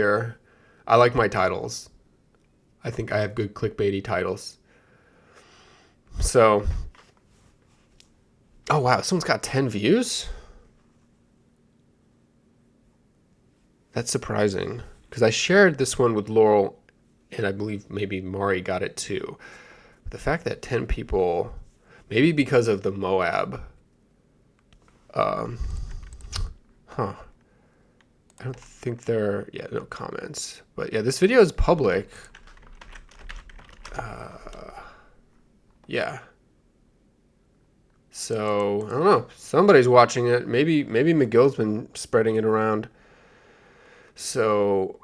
here. I like my titles. I think I have good clickbaity titles. So, oh wow, someone's got 10 views? That's surprising because I shared this one with Laurel and I believe maybe Mari got it too. But the fact that 10 people, maybe because of the Moab, um, huh. I don't think no comments. But yeah, this video is public. Yeah. So, I don't know. Somebody's watching it. Maybe McGill's been spreading it around. So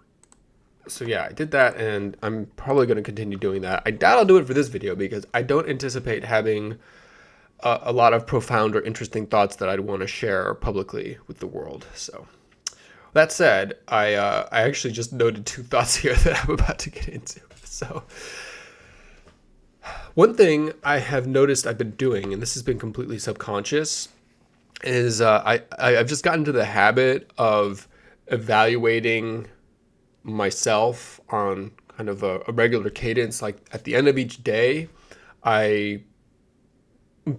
yeah, I did that, and I'm probably going to continue doing that. I doubt I'll do it for this video because I don't anticipate having a lot of profound or interesting thoughts that I'd want to share publicly with the world. So that said, I actually just noted two thoughts here that I'm about to get into. So one thing I have noticed I've been doing, and this has been completely subconscious, is I've just gotten to the habit of evaluating myself on kind of a regular cadence. Like at the end of each day, I,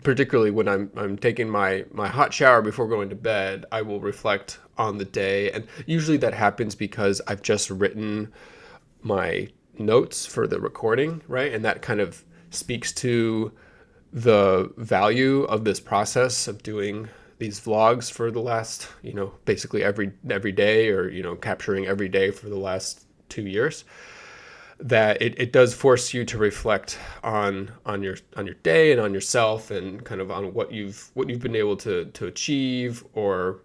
particularly when I'm taking my hot shower before going to bed, I will reflect on the day. And usually that happens because I've just written my notes for the recording, right? And that kind of speaks to the value of this process of doing these vlogs for the last, basically every day, or, capturing every day for the last 2 years, that it does force you to reflect on your day and on yourself and kind of on what you've been able to achieve, or,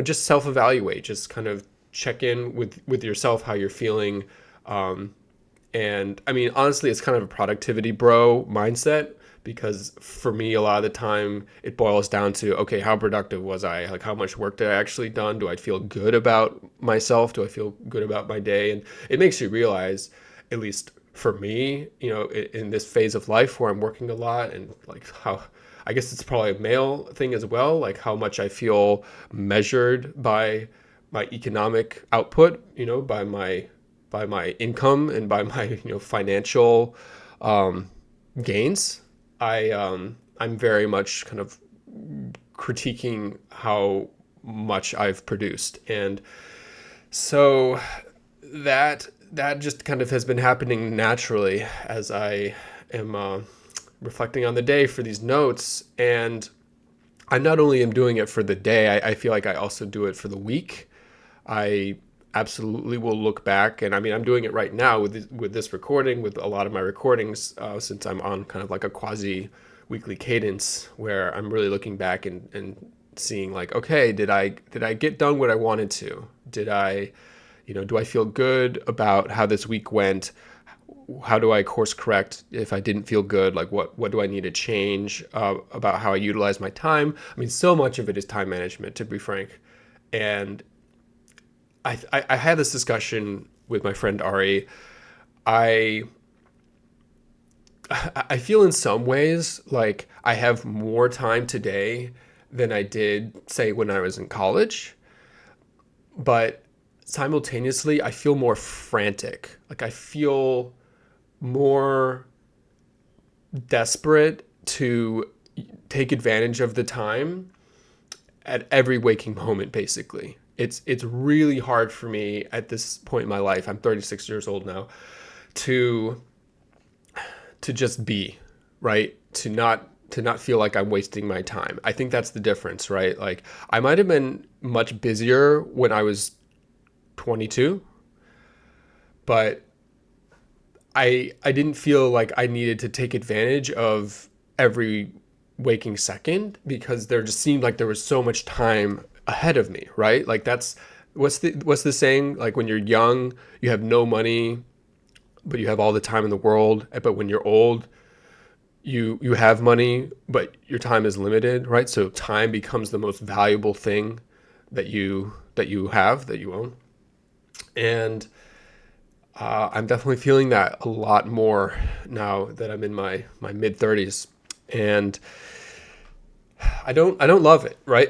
just self-evaluate, just kind of check in with yourself, how you're feeling. And I mean, honestly, it's kind of a productivity bro mindset, because for me, a lot of the time it boils down to, okay, how productive was I? Like, how much work did I actually done? Do I feel good about myself? Do I feel good about my day? And it makes you realize, at least for me, in this phase of life where I'm working a lot, and like how, I guess it's probably a male thing as well, like how much I feel measured by my economic output, by my income and by my financial gains. I'm very much kind of critiquing how much I've produced, and so that just kind of has been happening naturally as I am reflecting on the day for these notes. And I not only am doing it for the day, I feel like I also do it for the week. I absolutely will look back, and I mean, I'm doing it right now with this recording, with a lot of my recordings, since I'm on kind of like a quasi weekly cadence, where I'm really looking back and seeing like, okay, did I get done what I wanted to? Did I, do I feel good about how this week went? How do I course correct if I didn't feel good? Like what do I need to change about how I utilize my time? I mean, so much of it is time management, to be frank. And I had this discussion with my friend Ari. I feel in some ways like I have more time today than I did, say, when I was in college. But simultaneously, I feel more frantic. Like I feel more desperate to take advantage of the time at every waking moment, basically. It's really hard for me at this point in my life. I'm 36 years old now, to just be, right? To not feel like I'm wasting my time. I think that's the difference, right? Like I might have been much busier when I was 22, but I didn't feel like I needed to take advantage of every waking second, because there just seemed like there was so much time ahead of me, right? Like that's what's the saying? Like when you're young, you have no money, but you have all the time in the world. But when you're old, you have money, but your time is limited, right? So time becomes the most valuable thing that you have, that you own. And I'm definitely feeling that a lot more now that I'm in my mid 30s, and I don't love it, right?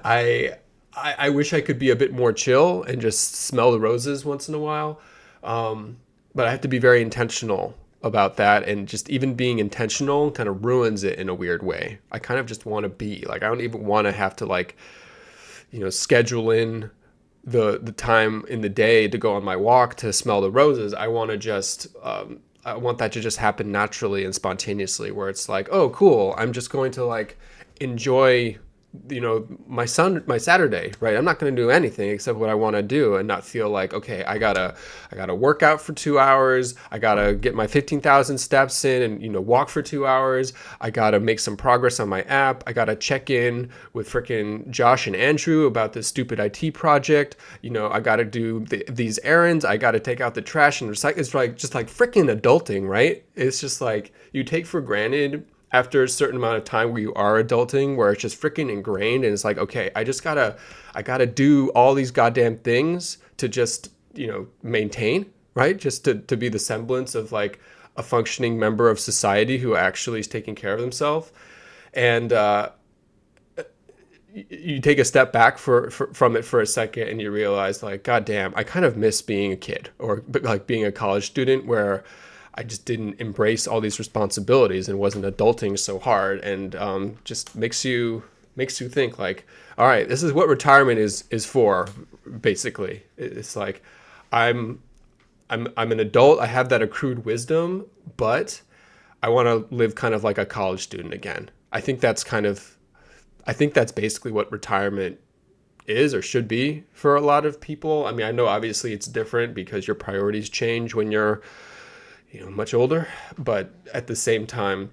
I I wish I could be a bit more chill and just smell the roses once in a while. But I have to be very intentional about that. And just even being intentional kind of ruins it in a weird way. I kind of just want to be like, I don't even want to have to like, schedule in the time in the day to go on my walk to smell the roses. I want to just, I want that to just happen naturally and spontaneously, where it's like, oh, cool. I'm just going to like enjoy, my Saturday, right? I'm not going to do anything except what I want to do and not feel like, okay, I gotta work out for 2 hours. I gotta get my 15,000 steps in and, walk for 2 hours. I gotta make some progress on my app. I gotta check in with freaking Josh and Andrew about this stupid IT project. I gotta do these errands. I gotta take out the trash and recycle. It's like, just like freaking adulting, right? It's just like you take for granted after a certain amount of time where you are adulting, where it's just freaking ingrained, and it's like, okay, I gotta do all these goddamn things to just, maintain, right? Just to be the semblance of like a functioning member of society who actually is taking care of themselves. And you take a step back from it for a second, and you realize like, goddamn, I kind of miss being a kid, or like being a college student, where I just didn't embrace all these responsibilities and wasn't adulting so hard, and just makes you think like, all right, this is what retirement is for. Basically, it's like I'm an adult. I have that accrued wisdom, but I want to live kind of like a college student again. I think that's basically what retirement is or should be for a lot of people. I mean, I know obviously it's different because your priorities change when you're much older, but at the same time,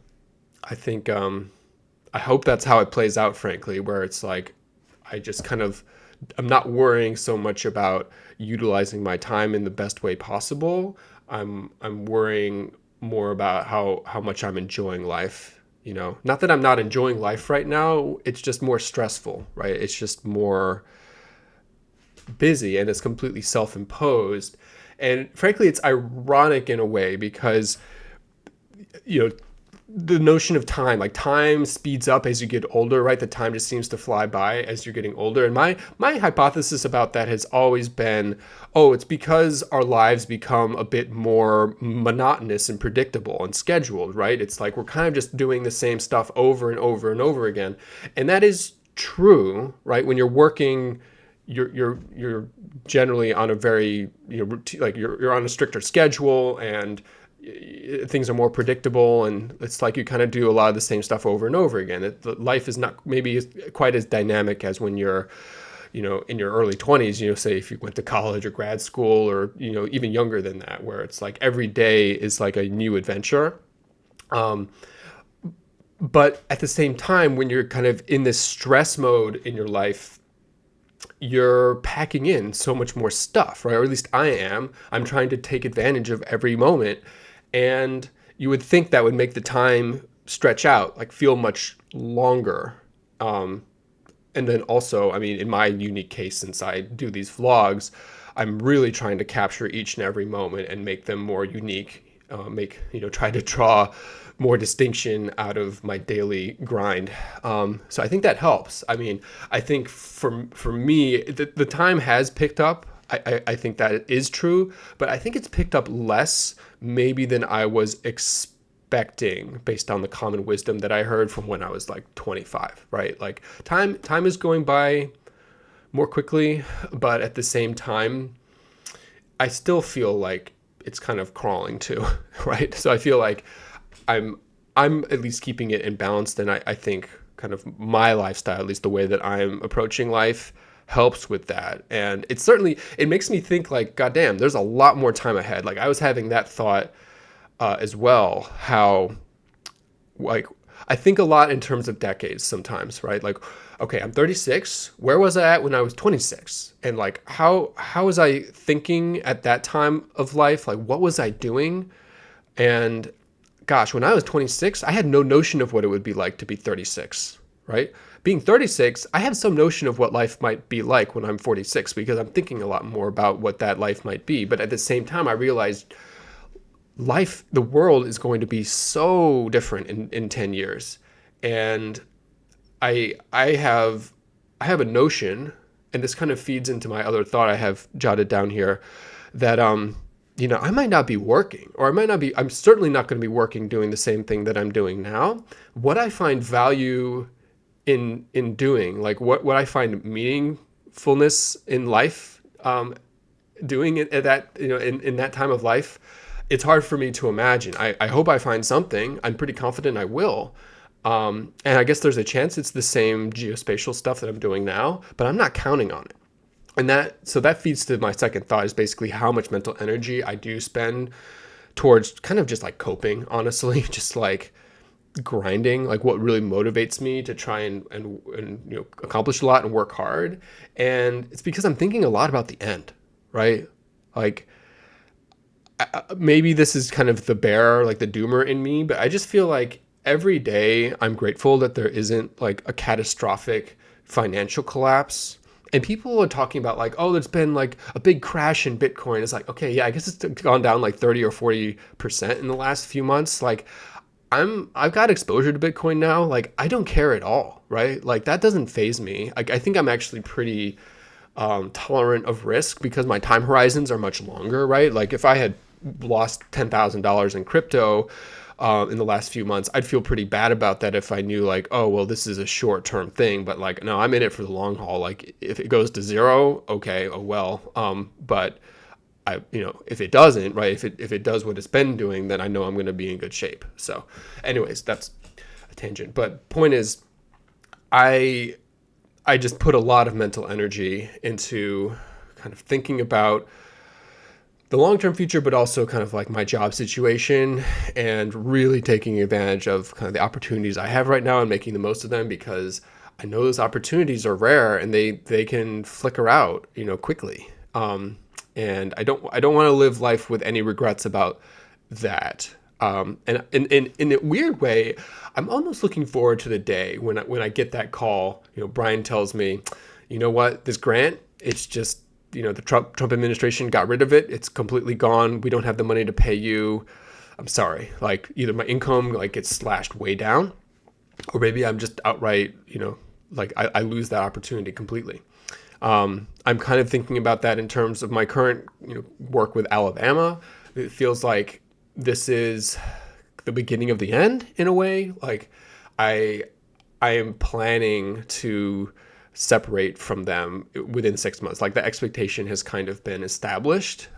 I think I hope that's how it plays out, frankly, where it's like I'm not worrying so much about utilizing my time in the best way possible. I'm worrying more about how much I'm enjoying life. Not that I'm not enjoying life right now. It's just more stressful, right? It's just more busy, and it's completely self-imposed. And frankly, it's ironic in a way because, the notion of time, like time speeds up as you get older, right? The time just seems to fly by as you're getting older. And my hypothesis about that has always been, oh, it's because our lives become a bit more monotonous and predictable and scheduled, right? It's like we're kind of just doing the same stuff over and over and over again. And that is true, right? When you're working, you're generally on a very, like you're on a stricter schedule, and things are more predictable, and it's like you kind of do a lot of the same stuff over and over again. Life is not maybe quite as dynamic as when you're, in your early 20s, say if you went to college or grad school, or, even younger than that, where it's like every day is like a new adventure. But at the same time, when you're kind of in this stress mode in your life, you're packing in so much more stuff, right? Or at least I am. I'm trying to take advantage of every moment. And you would think that would make the time stretch out, like feel much longer. And then also, I mean, in my unique case, since I do these vlogs, I'm really trying to capture each and every moment and make them more unique, try to draw more distinction out of my daily grind. So I think that helps. I mean, I think for me, the time has picked up. I think that is true, but I think it's picked up less maybe than I was expecting based on the common wisdom that I heard from when I was like 25, right? Like time is going by more quickly, but at the same time, I still feel like it's kind of crawling too, right? So I feel like I'm at least keeping it in balance, and I think kind of my lifestyle, at least the way that I'm approaching life, helps with that. And it makes me think like, goddamn, there's a lot more time ahead. Like I was having that thought as well, how like I think a lot in terms of decades sometimes, right? Like, okay, I'm 36. Where was I at when I was 26? And like, how was I thinking at that time of life? Like, what was I doing? And gosh, when I was 26, I had no notion of what it would be like to be 36, right? Being 36, I have some notion of what life might be like when I'm 46, because I'm thinking a lot more about what that life might be. But at the same time, I realized the world is going to be so different in 10 years. And I have a notion, and this kind of feeds into my other thought I have jotted down here, that I might not be working, or I'm certainly not going to be working doing the same thing that I'm doing now. What I find value in doing, like what I find meaningfulness in life, doing it at that, in that time of life, it's hard for me to imagine. I hope I find something. I'm pretty confident I will. And I guess there's a chance it's the same geospatial stuff that I'm doing now, but I'm not counting on it. And that feeds to my second thought, is basically how much mental energy I do spend towards kind of just like coping, honestly, just like grinding, like what really motivates me to try and accomplish a lot and work hard. And it's because I'm thinking a lot about the end, right? Like, maybe this is kind of the bear, like the doomer in me, but I just feel like every day I'm grateful that there isn't like a catastrophic financial collapse. And people are talking about like, oh, there's been like a big crash in Bitcoin. It's like, okay, yeah, I guess it's gone down like 30 or 40% in the last few months. Like, I've got exposure to Bitcoin now. Like, I don't care at all, right? Like, that doesn't faze me. Like, I think I'm actually pretty tolerant of risk because my time horizons are much longer, right? Like, if I had lost $10,000 in crypto in the last few months, I'd feel pretty bad about that if I knew like, oh, well, this is a short-term thing, but like, no, I'm in it for the long haul. Like, if it goes to zero, okay, oh well. But if it doesn't, right, if it does what it's been doing, then I know I'm going to be in good shape. So anyways, that's a tangent. But point is, I just put a lot of mental energy into kind of thinking about the long-term future, but also kind of like my job situation, and really taking advantage of kind of the opportunities I have right now and making the most of them, because I know those opportunities are rare and they can flicker out, quickly. And I don't want to live life with any regrets about that. And in a weird way, I'm almost looking forward to the day when I get that call. Brian tells me, you know what, this grant, it's just, the Trump administration got rid of it. It's completely gone. We don't have the money to pay you. I'm sorry. Like, either my income like gets slashed way down, or maybe I'm just outright, like I lose that opportunity completely. I'm kind of thinking about that in terms of my current, work with Alabama. It feels like this is the beginning of the end in a way. Like, I am planning to separate from them within 6 months. Like, the expectation has kind of been established,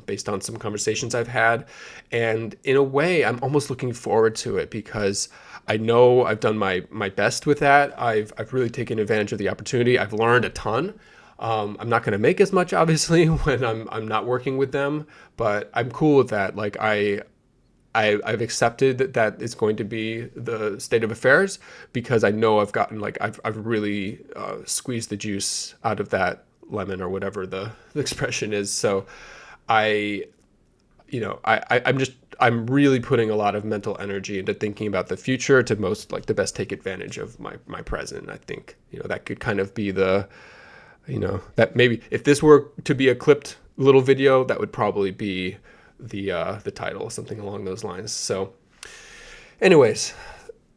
based on some conversations I've had. And in a way, I'm almost looking forward to it, because I know I've done my best with that. I've really taken advantage of the opportunity. I've learned a ton. I'm not going to make as much, obviously, when I'm not working with them, but I'm cool with that. Like, I've accepted that it's going to be the state of affairs, because I know I've gotten like I've really squeezed the juice out of that lemon, or whatever the expression is. So I'm really putting a lot of mental energy into thinking about the future to the best take advantage of my present. I think that could kind of be that maybe if this were to be a clipped little video, that would probably be the title, something along those lines. So anyways,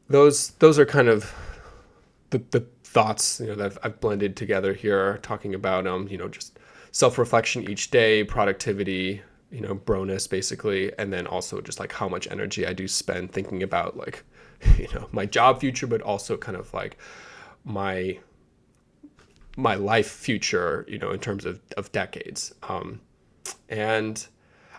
those are kind of the thoughts that I've blended together here, talking about just self-reflection each day, productivity, broness basically, and then also just like how much energy I do spend thinking about like my job future, but also kind of like my life future, in terms of decades. And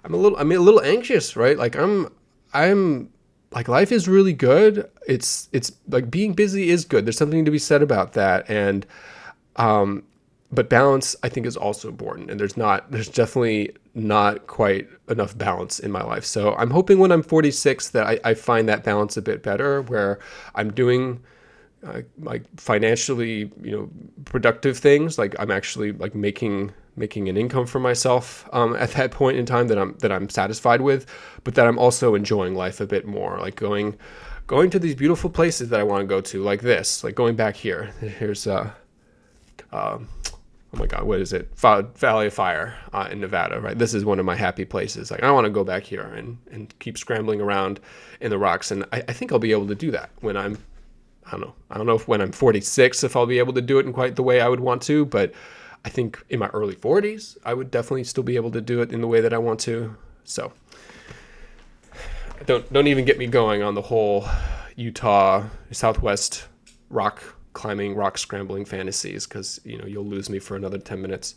I'm a little anxious, right? Like, I'm like, life is really good. It's like, being busy is good. There's something to be said about that. And but balance, I think, is also important. And there's definitely not quite enough balance in my life. So I'm hoping when I'm 46 that I find that balance a bit better, where I'm doing like financially, productive things. Like, I'm actually like making an income for myself at that point in time that I'm satisfied with, but that I'm also enjoying life a bit more, like going to these beautiful places that I want to go to, like this, like going back here. Here's oh my God, what is it? Valley of Fire in Nevada, right? This is one of my happy places. Like, I want to go back here and keep scrambling around in the rocks, and I think I'll be able to do that when I'm I don't know. I don't know if when I'm 46, if I'll be able to do it in quite the way I would want to, but I think in my early 40s, I would definitely still be able to do it in the way that I want to. So don't even get me going on the whole Utah Southwest rock climbing, rock scrambling fantasies, because you'll lose me for another 10 minutes.